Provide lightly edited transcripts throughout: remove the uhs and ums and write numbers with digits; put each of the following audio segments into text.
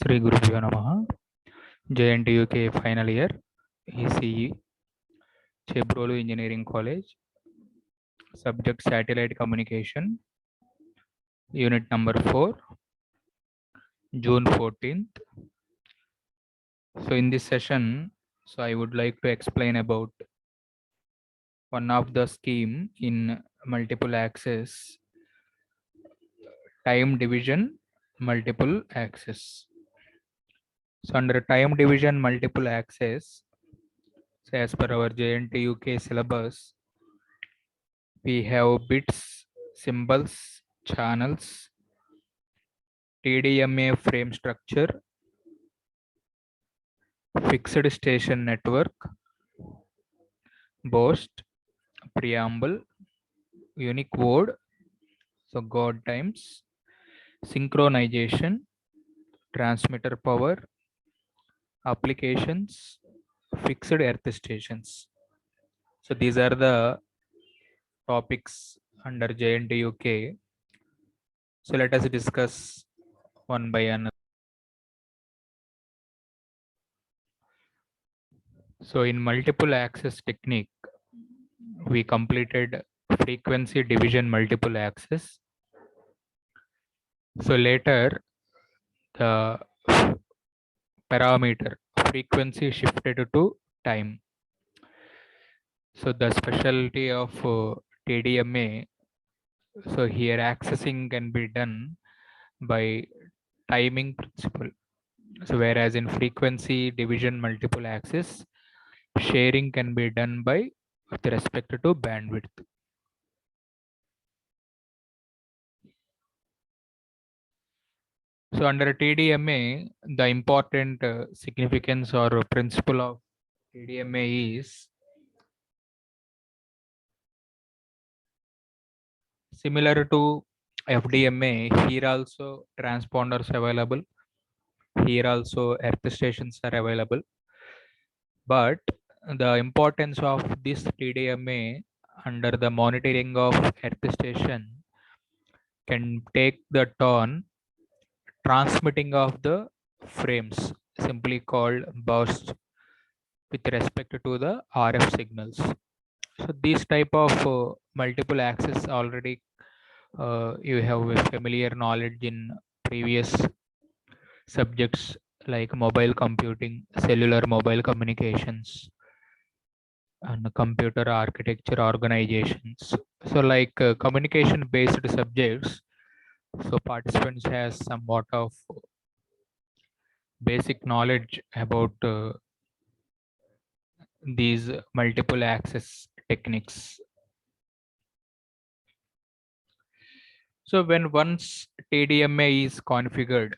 Sri Gurubhyo Namaha. JNTUK final year, ECE, Chebrolu Engineering College, subject Satellite Communication, unit number 4, June 14th. So in this session, I would like to explain about one of the scheme in multiple access, time division, multiple access. So under time division, multiple access, so as per our JNTUK syllabus, we have bits, symbols, channels, TDMA frame structure, fixed station network, burst, preamble, unique word, so God times, synchronization, transmitter power, applications, fixed earth stations. So these are the topics under JNTUK. So let us discuss one by another. So in multiple access technique, we completed frequency division multiple access. So later the parameter frequency shifted to time. So the specialty of TDMA, so here accessing can be done by timing principle. So whereas in frequency division multiple access, sharing can be done by with respect to bandwidth. So under TDMA, the important significance or principle of TDMA is similar to FDMA. Here also transponders available. Here also earth stations are available. But the importance of this TDMA under the monitoring of earth station can take the turn transmitting of the frames, simply called burst, with respect to the RF signals. So these type of multiple access already you have a familiar knowledge in previous subjects like mobile computing, cellular mobile communications, and computer architecture organizations. So like communication based subjects, so participants has somewhat of basic knowledge about these multiple access techniques. So when once TDMA is configured,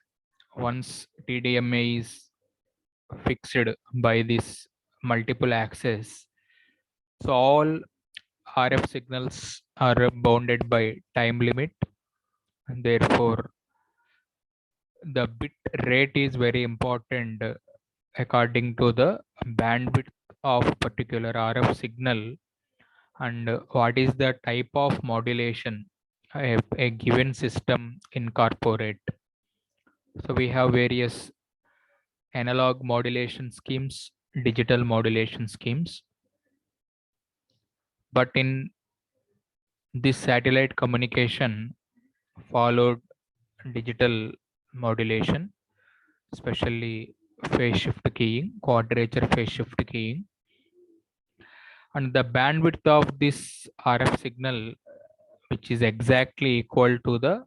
once TDMA is fixed by this multiple access, so all RF signals are bounded by time limit, and therefore the bit rate is very important according to the bandwidth of particular RF signal and what is the type of modulation a given system incorporate. So we have various analog modulation schemes, digital modulation schemes, but in this satellite communication followed digital modulation, especially phase shift keying, quadrature phase shift keying, and the bandwidth of this RF signal, which is exactly equal to the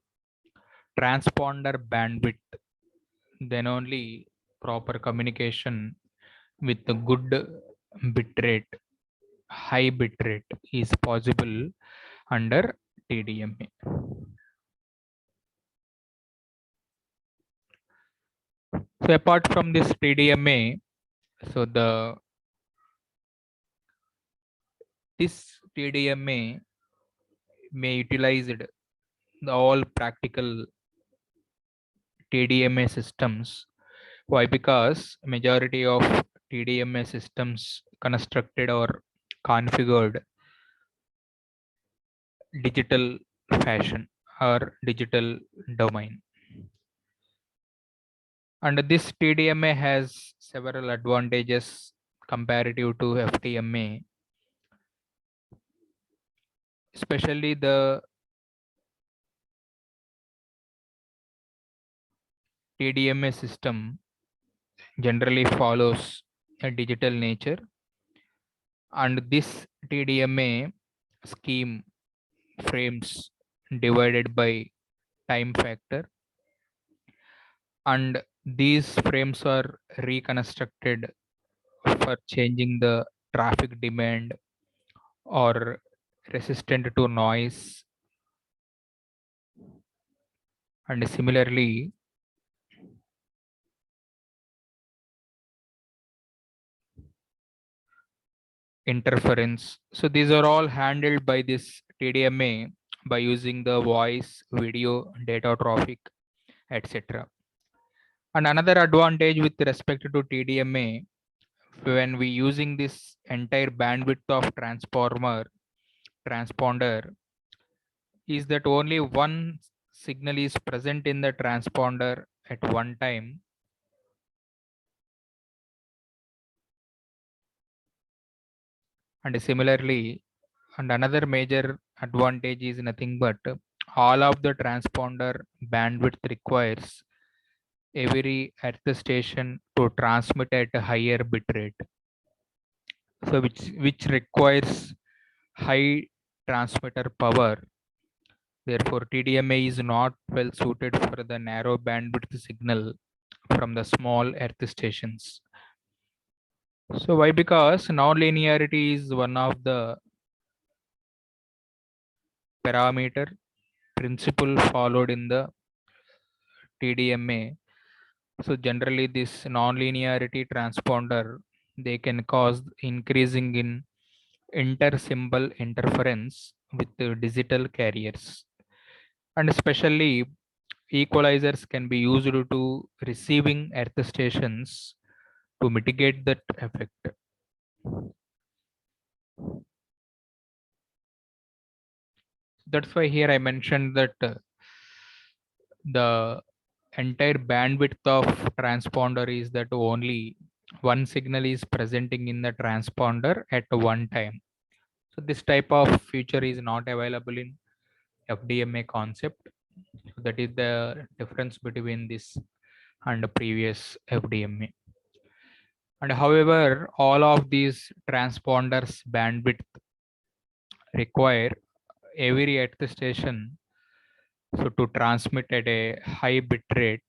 transponder bandwidth, then only proper communication with a good bit rate, high bit rate is possible under TDMA. So apart from this TDMA, so this TDMA may utilized all practical TDMA systems. Why? Because majority of TDMA systems constructed or configured digital fashion or digital domain. And this TDMA has several advantages comparative to FDMA, especially the TDMA system generally follows a digital nature, and this TDMA scheme frames divided by time factor, and these frames are reconstructed for changing the traffic demand or resistant to noise. And similarly, interference. So these are all handled by this TDMA by using the voice, video, data traffic, etc. And another advantage with respect to TDMA, when we using this entire bandwidth of transponder, is that only one signal is present in the transponder at one time. And similarly, and another major advantage is nothing but all of the transponder bandwidth requires every earth station to transmit at a higher bit rate. So which requires high transmitter power. Therefore, TDMA is not well suited for the narrow bandwidth signal from the small earth stations. So why? Because nonlinearity is one of the parameter principle followed in the TDMA. So generally this nonlinearity transponder, they can cause increasing in inter-symbol interference with the digital carriers. And especially equalizers can be used to receiving earth stations to mitigate that effect. That's why here I mentioned that the entire bandwidth of transponder is that only one signal is presenting in the transponder at one time. So this type of feature is not available in FDMA concept. So that is the difference between this and the previous FDMA. And however, all of these transponders bandwidth require every at the station so to transmit at a high bit rate,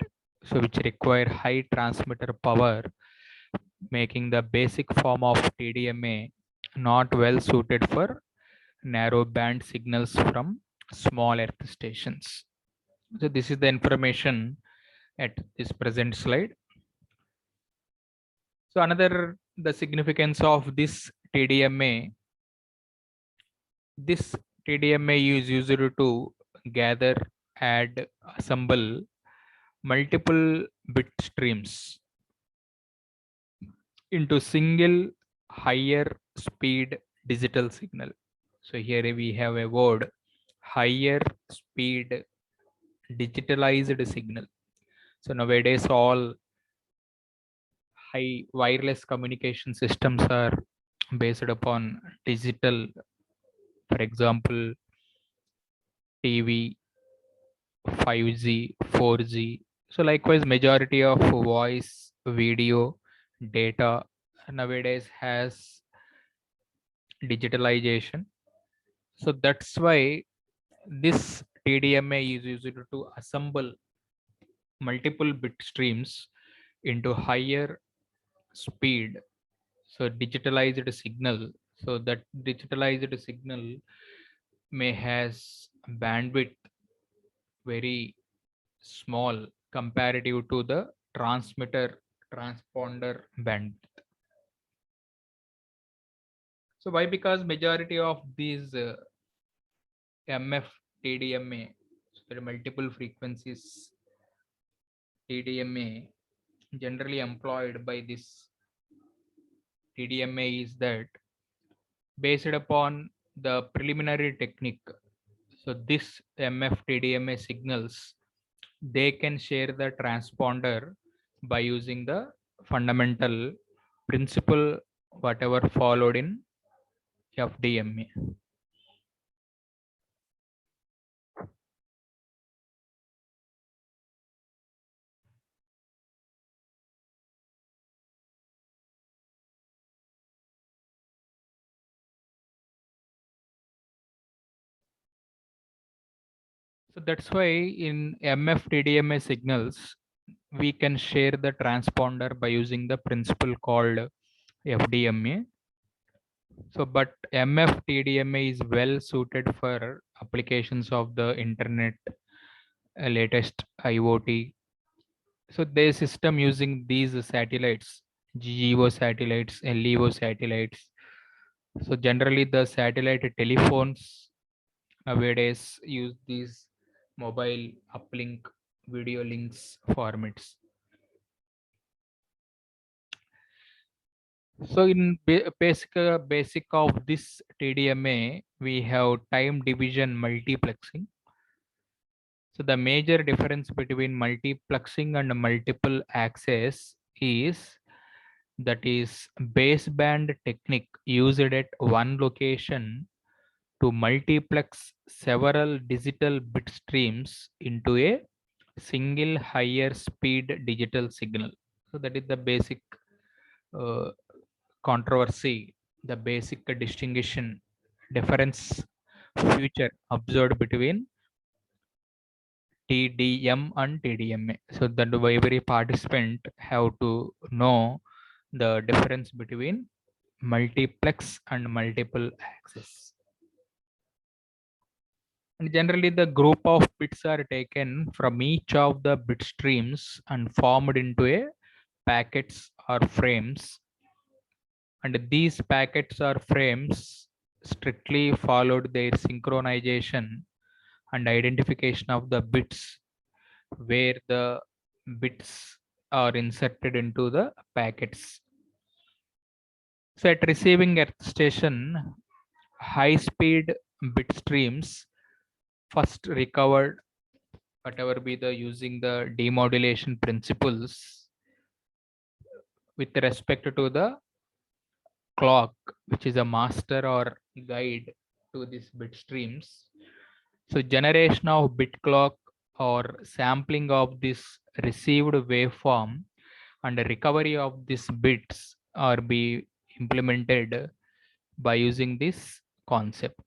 so which require high transmitter power, making the basic form of TDMA not well suited for narrow band signals from small earth stations. So this is the information at this present slide. So another the significance of this TDMA, this TDMA is used to gather, add, assemble multiple bit streams into single higher speed digital signal. So here we have a word higher speed digitalized signal. So nowadays all high wireless communication systems are based upon digital, for example, TV, 5G, 4G. So likewise, majority of voice, video, data nowadays has digitalization. So that's why this TDMA is used to assemble multiple bit streams into higher speed. So digitalized signal. So that digitalized signal may has bandwidth very small comparative to the transmitter transponder bandwidth. So why? Because majority of these MF TDMA, so there are multiple frequencies TDMA generally employed by this TDMA is that based upon the preliminary technique. So this MF TDMA signals, they can share the transponder by using the fundamental principle whatever followed in FDMA. So that's why in MFDDMA signals, we can share the transponder by using the principle called FDMA. So, but MFDDMA is well suited for applications of the internet, latest IoT. So, their system using these satellites, GEO satellites, LEO satellites. So, generally, the satellite telephones nowadays use these mobile uplink video links formats. So in basic of this TDMA, we have time division multiplexing. So the major difference between multiplexing and multiple access is that is baseband technique used at one location to multiplex several digital bit streams into a single higher speed digital signal. So that is the basic uh, controversy, the basic distinction difference future observed between TDM and TDMA. So that every participant have to know the difference between multiplex and multiple access. And generally the group of bits are taken from each of the bit streams and formed into a packets or frames, and these packets or frames strictly followed their synchronization and identification of the bits where the bits are inserted into the packets. So at receiving earth station, high speed bit streams first recovered whatever be the using the demodulation principles with respect to the clock, which is a master or guide to these bit streams. So generation of bit clock or sampling of this received waveform and the recovery of these bits are be implemented by using this concept.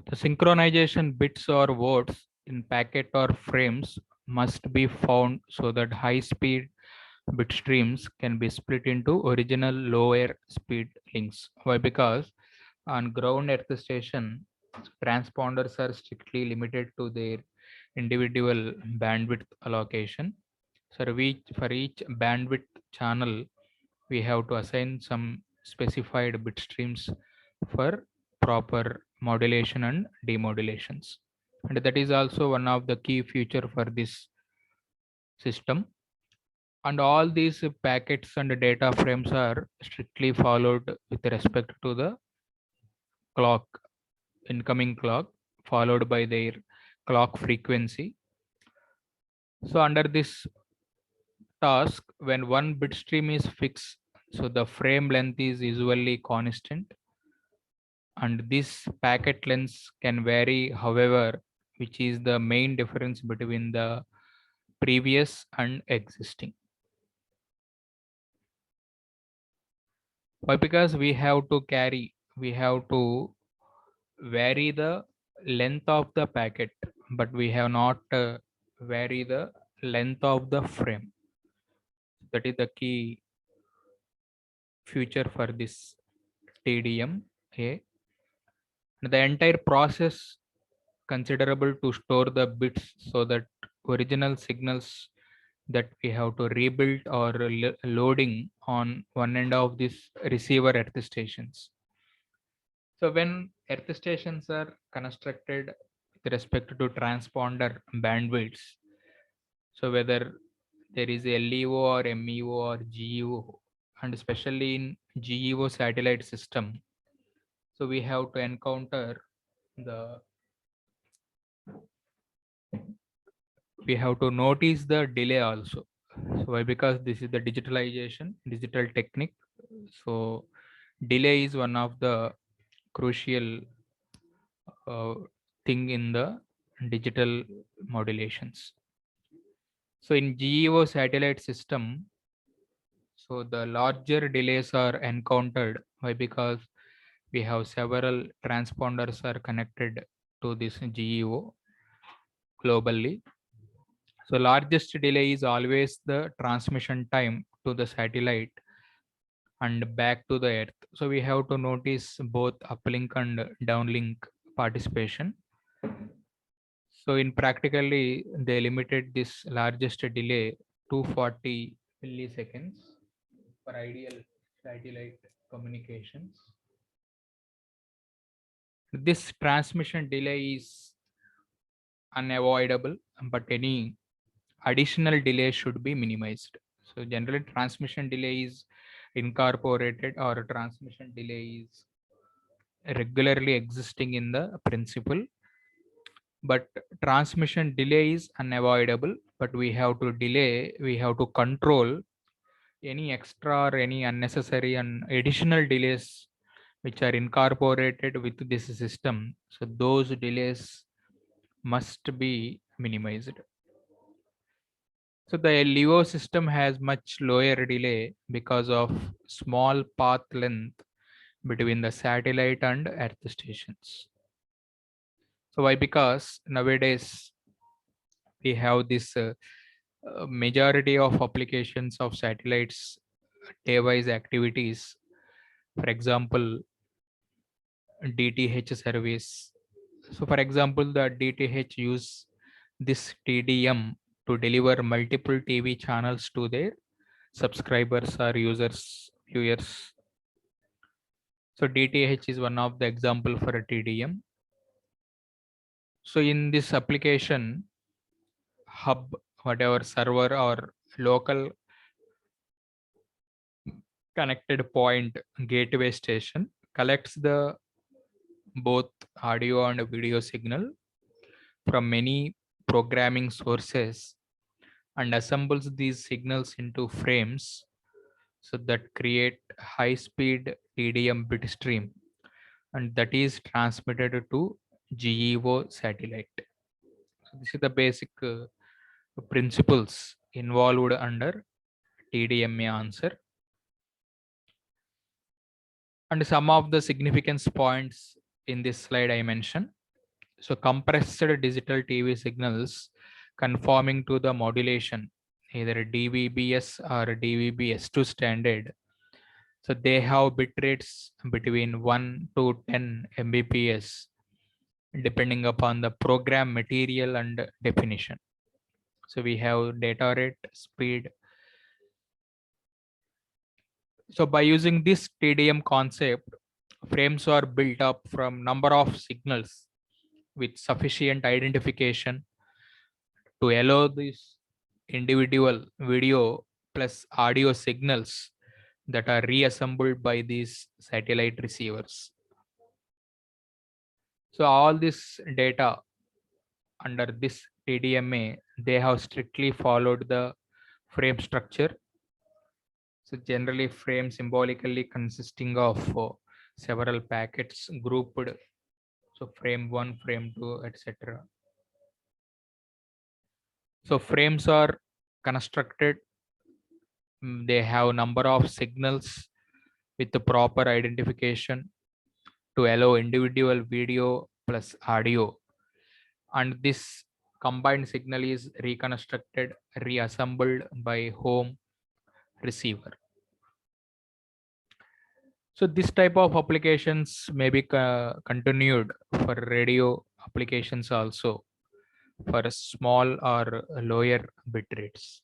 The synchronization bits or words in packet or frames must be found so that high speed bit streams can be split into original lower speed links. Why? Because on ground earth station, transponders are strictly limited to their individual bandwidth allocation. So for each bandwidth channel, we have to assign some specified bit streams for proper modulation and demodulations. And that is also one of the key feature for this system. And all these packets and data frames are strictly followed with respect to the clock, incoming clock, followed by their clock frequency. So under this task, when one bit stream is fixed, so the frame length is usually constant, and this packet length can vary, however, which is the main difference between the previous and existing. Why? Because we have to vary the length of the packet, but we have not vary the length of the frame. That is the key feature for this TDM. The entire process considerable to store the bits so that original signals that we have to rebuild or loading on one end of this receiver earth stations. So when earth stations are constructed with respect to transponder bandwidths, so whether there is a LEO or MEO or GEO, and especially in GEO satellite system, so we have to encounter the we have to notice the delay also. So why? Because this is the digitalization, digital technique. So delay is one of the crucial uh, thing in the digital modulations. So in GEO satellite system, so the larger delays are encountered. Why? Because we have several transponders are connected to this GEO globally. So largest delay is always the transmission time to the satellite and back to the earth. So we have to notice both uplink and downlink participation. So in practically, they limited this largest delay 240 milliseconds for ideal satellite communications. This transmission delay is unavoidable, but any additional delay should be minimized. So generally transmission delay is incorporated or transmission delay is regularly existing in the principle, but transmission delay is unavoidable, but we have to control any extra or any unnecessary and additional delays which are incorporated with this system. So those delays must be minimized. So the LEO system has much lower delay because of small path length between the satellite and earth stations. So why? Because nowadays we have this majority of applications of satellites day-wise activities. For example, DTH service. So for example, the DTH use this TDM to deliver multiple TV channels to their subscribers or users, viewers. So DTH is one of the example for a TDM. So in this application, hub, whatever server or local connected point gateway station collects the both audio and video signal from many programming sources and assembles these signals into frames so that create high speed TDM bit stream, and that is transmitted to GEO satellite. So this is the basic principles involved under TDMA answer. And some of the significance points in this slide I mentioned. So compressed digital TV signals conforming to the modulation, either DVB-S or DVB-S2 standard. So they have bit rates between 1 to 10 Mbps, depending upon the program material and definition. So we have data rate, speed. So by using this TDM concept, frames are built up from number of signals with sufficient identification to allow this individual video plus audio signals that are reassembled by these satellite receivers. So all this data under this TDMA, they have strictly followed the frame structure. So generally frame symbolically consisting of several packets grouped. So frame 1, frame 2, etc. So frames are constructed. They have number of signals with the proper identification to allow individual video plus audio. And this combined signal is reconstructed, reassembled by home receiver. So this type of applications may be continued for radio applications also for small or lower bit rates.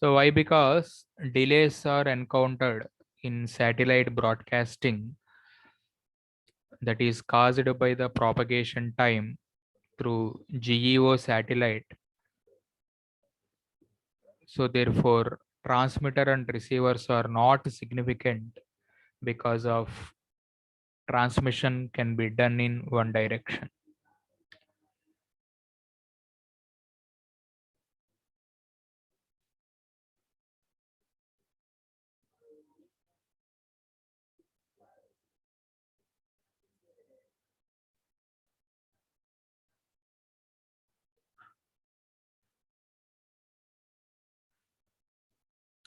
So why? Because delays are encountered in satellite broadcasting that is caused by the propagation time through GEO satellite. So therefore, transmitter and receivers are not significant because of transmission can be done in one direction.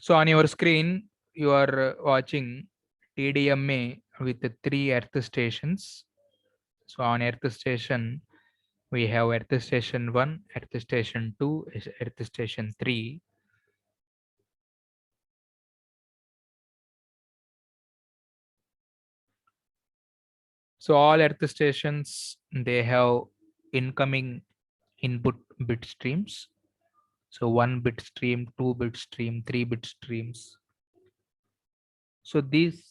So on your screen, you are watching TDMA with the 3 Earth stations. So on Earth station, we have Earth station 1, Earth station 2, Earth station 3. So all Earth stations, they have incoming input bit streams. So 1 bit stream, 2 bit stream, 3 bit streams. So these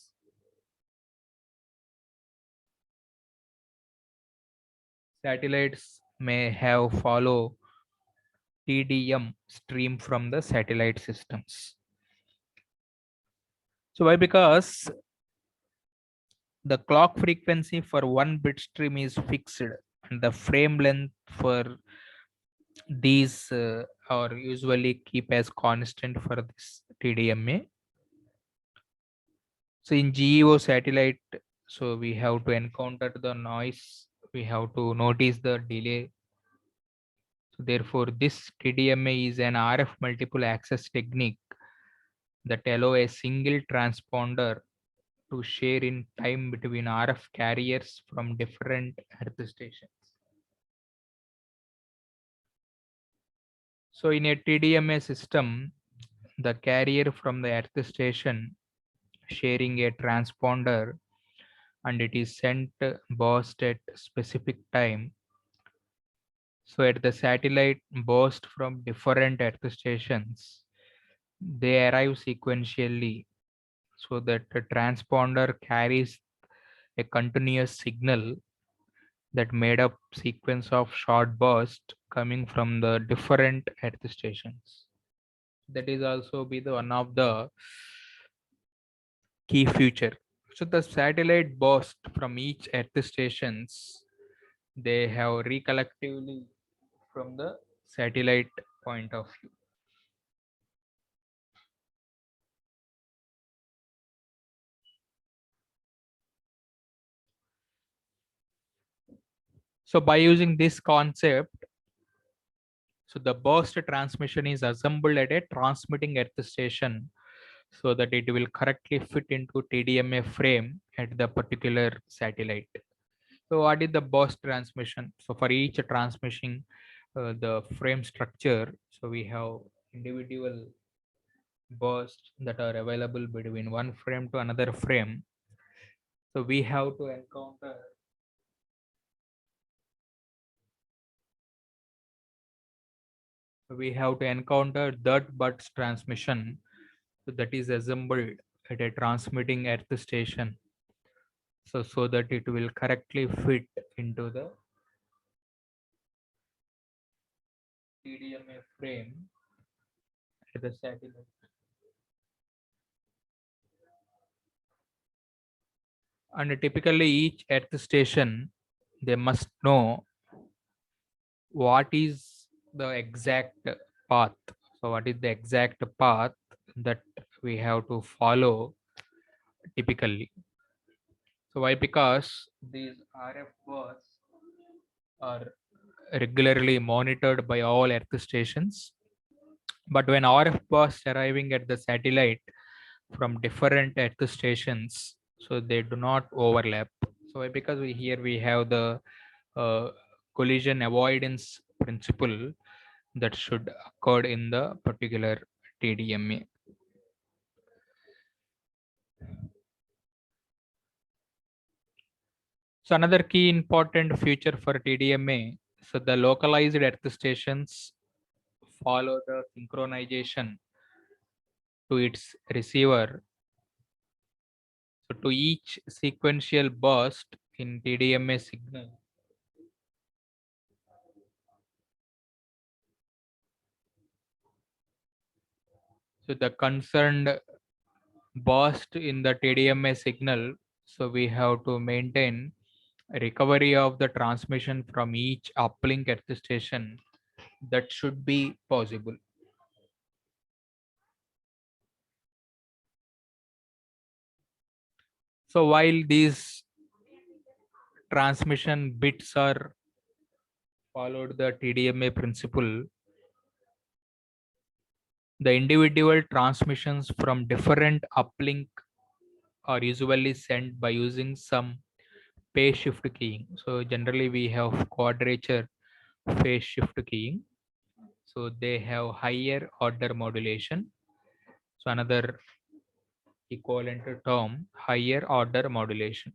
satellites may have follow TDM stream from the satellite systems. So why? Because the clock frequency for 1 bit stream is fixed and the frame length for these are usually keep as constant for this TDMA. So in GEO satellite, so we have to encounter the noise, we have to notice the delay. So therefore, this TDMA is an RF multiple access technique that allow a single transponder to share in time between RF carriers from different earth stations. So in a TDMA system, the carrier from the earth station sharing a transponder and it is sent burst at specific time. So at the satellite burst from different earth stations, they arrive sequentially so that the transponder carries a continuous signal that made up sequence of short bursts coming from the different earth stations. That is also be the one of the key feature. So the satellite burst from each earth stations, they have recollectively from the satellite point of view. So by using this concept, so the burst transmission is assembled at a transmitting earth station so that it will correctly fit into TDMA frame at the particular satellite. So what is the burst transmission? So for each transmission, the frame structure, so we have individual bursts that are available between one frame to another frame. So we have to encounter that burst transmission, so that is assembled at a transmitting earth station, so that it will correctly fit into the TDMA frame at the satellite. And typically each earth station, they must know what is the exact path. So what is the exact path that we have to follow typically? So why? Because these RF bars are regularly monitored by all earth stations. But when RF bars arriving at the satellite from different earth stations, so they do not overlap. So why? Because here we have the uh, collision avoidance principle that should occur in the particular TDMA. So another key important feature for TDMA, so the localized earth stations follow the synchronization to its receiver. So to each sequential burst in TDMA signal, so the concerned burst in the TDMA signal, so we have to maintain recovery of the transmission from each uplink at the station. That should be possible. So while these transmission bits are followed the TDMA principle, the individual transmissions from different uplink are usually sent by using some phase shift keying. So generally we have quadrature phase shift keying. So they have higher order modulation. So another equivalent term, higher order modulation.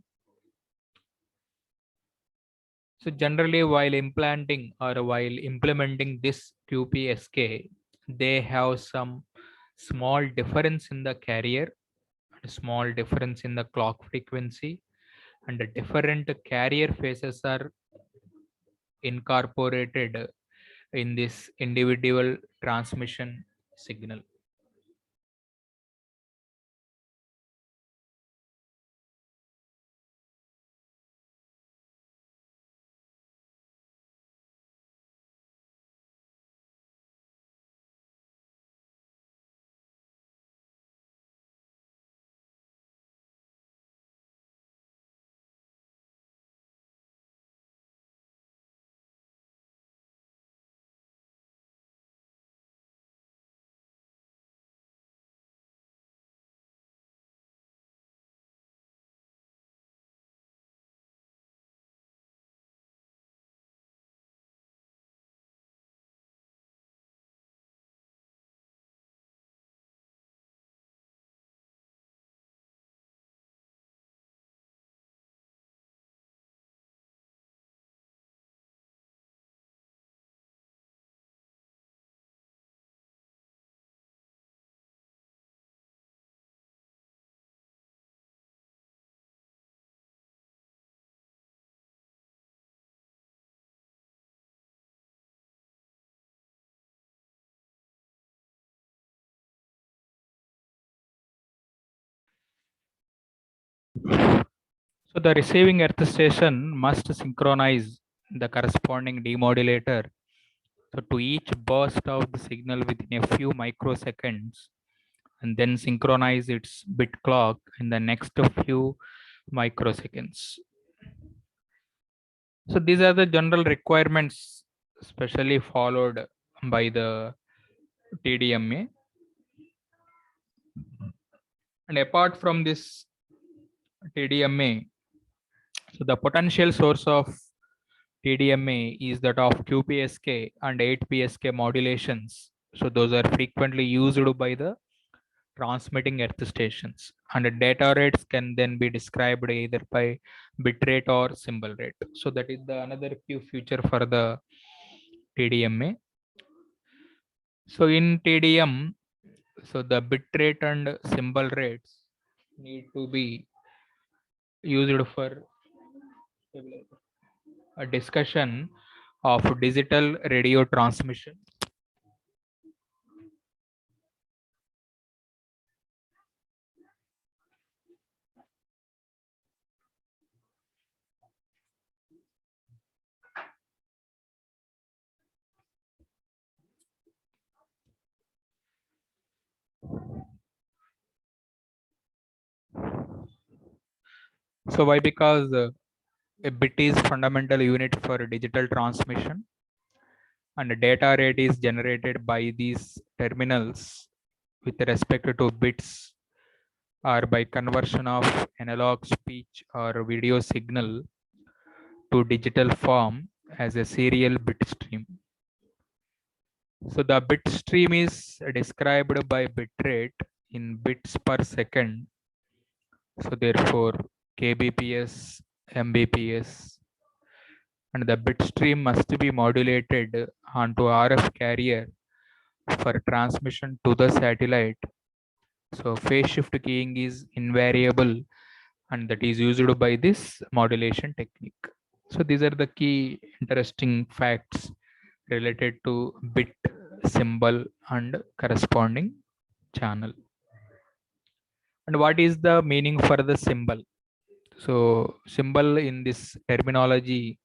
So generally while implanting or while implementing this QPSK, they have some small difference in the carrier, a small difference in the clock frequency, and the different carrier phases are incorporated in this individual transmission signal. So the receiving earth station must synchronize the corresponding demodulator, so to each burst of the signal within a few microseconds, and then synchronize its bit clock in the next few microseconds. So these are the general requirements, especially followed by the TDMA. And apart from this TDMA, so the potential source of TDMA is that of QPSK and 8PSK modulations. So those are frequently used by the transmitting earth stations, and the data rates can then be described either by bitrate or symbol rate. So that is the another key feature for the TDMA. So in TDM, so the bitrate and symbol rates need to be used for a discussion of digital radio transmission. So why? Because a bit is fundamental unit for digital transmission, and the data rate is generated by these terminals with respect to bits or by conversion of analog speech or video signal to digital form as a serial bit stream. So the bit stream is described by bit rate in bits per second. So therefore kbps, mbps, and the bit stream must be modulated onto RF carrier for transmission to the satellite So phase shift keying is invariable, and that is used by this modulation technique. So these are the key interesting facts related to bit, symbol, and corresponding channel. And what is the meaning for the symbol? So symbol in this terminology,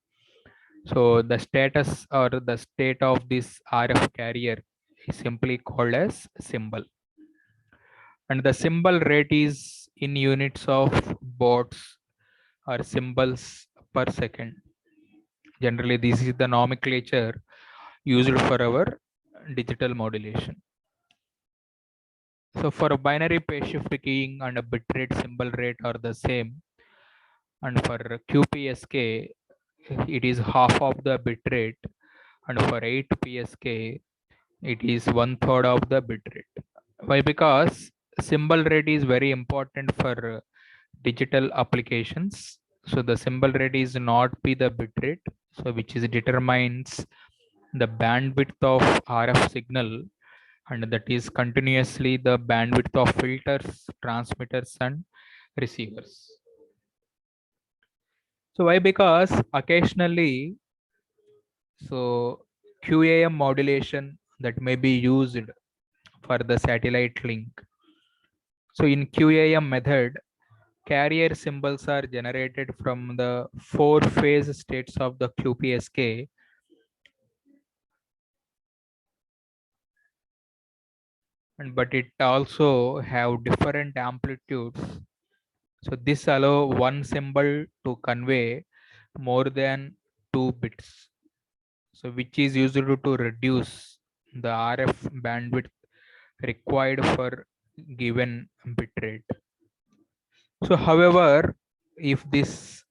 so the status or the state of this RF carrier is simply called as symbol. And the symbol rate is in units of baud or symbols per second. Generally, this is the nomenclature used for our digital modulation. So for a binary phase shift keying and a bitrate symbol rate are the same. And for QPSK, it is half of the bitrate. And for 8 PSK, it is 1/3 of the bitrate. Why? Because symbol rate is very important for digital applications. So the symbol rate is not be the bitrate, so which is determines the bandwidth of RF signal, and that is continuously the bandwidth of filters, transmitters, and receivers. So why? Because occasionally, so QAM modulation that may be used for the satellite link. So in QAM method, carrier symbols are generated from the 4 phase states of the QPSK, and but it also have different amplitudes. So this allow one symbol to convey more than 2 bits. So which is used to reduce the RF bandwidth required for given bitrate. So however, if this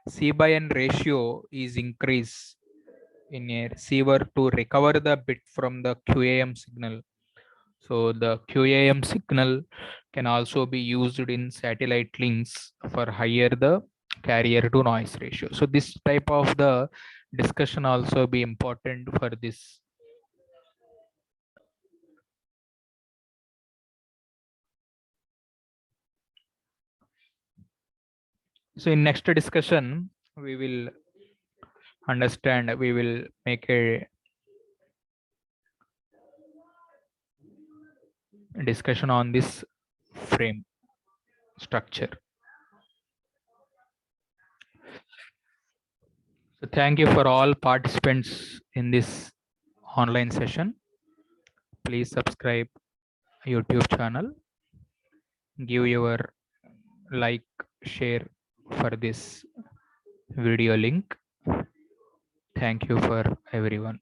C by N ratio is increased in a receiver to recover the bit from the QAM signal, so the QAM signal can also be used in satellite links for higher the carrier to noise ratio. So this type of the discussion also be important for this. So in next discussion, we will understand, we will make a discussion on this frame structure. So thank you for all participants in this online session. Please subscribe YouTube channel, give your like, share for this video link. Thank you for everyone.